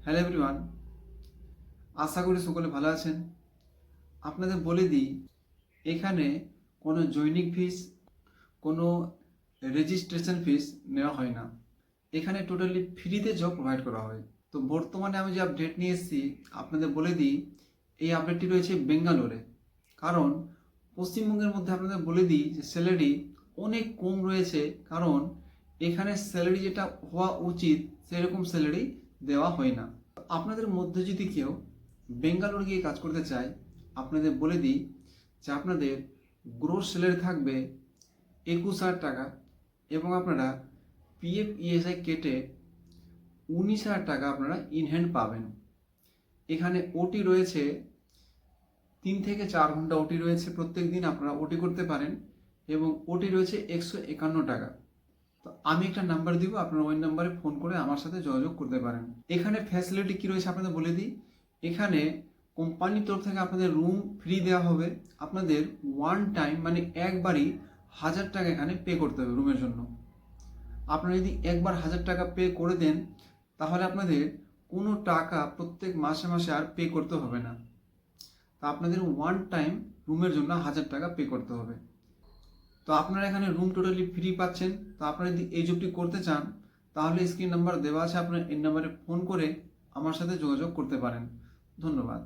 Hello everyone, আশা করি সকলে ভালো আছেন। আপনাদের বলে দিই, এখানে কোনো জৈনিক ফিস, কোনো রেজিস্ট্রেশন ফিস নেওয়া হয় না। এখানে টোটালি ফ্রিতে জব প্রোভাইড করা হয়। তো বর্তমানে আমি যে আপডেট নিয়ে এসেছি আপনাদের বলে দিই, এই আপডেটটি রয়েছে বেঙ্গালোরে। কারণ পশ্চিমবঙ্গের মধ্যে আপনাদের বলে দিই যে স্যালারি অনেক কম রয়েছে, কারণ এখানে স্যালারি যেটা হওয়া উচিত সেরকম স্যালারি দেওয়া হয় না। আপনাদের মধ্যে যদি কেউ বেঙ্গালোর গিয়ে কাজ করতে চায়, আপনাদের বলে দিই যে আপনাদের গ্রোস স্যালারি থাকবে 21,000 টাকা এবং আপনারা পিএফ ইএসআই কেটে 19,000 টাকা আপনারা ইন হ্যান্ড পাবেন। এখানে ওটি রয়েছে 3 থেকে 4 ঘন্টা ওটি রয়েছে, প্রত্যেক দিন আপনারা ওটি করতে পারেন এবং ওটি রয়েছে 151 টাকা। তো আমি একটা নাম্বার দিব, আপনারা ওই নাম্বারে ফোন করে আমার সাথে যোগাযোগ করতে পারেন। এখানে ফ্যাসিলিটি কী রয়েছে আপনাদের বলে দিই। এখানে কোম্পানির তরফ থেকে আপনাদের রুম ফ্রি দেওয়া হবে। আপনাদের ওয়ান টাইম মানে একবারই 1,000 টাকা এখানে পে করতে হবে রুমের জন্য। আপনারা যদি একবার 1,000 টাকা পে করে দেন, তাহলে আপনাদের কোনো টাকা প্রত্যেক মাসে মাসে আর পে করতে হবে না। তা আপনাদের ওয়ান টাইম রুমের জন্য 1,000 টাকা পে করতে হবে। তো আপনারা এখানে রুম টোটালি ফ্রি পাচ্ছেন। তো আপনারা যদি এই জবটি করতে চান, তাহলে স্ক্রিন নাম্বার দেওয়া আছে, আপনারা এই নাম্বারে ফোন করে আমার সাথে যোগাযোগ করতে পারেন। ধন্যবাদ।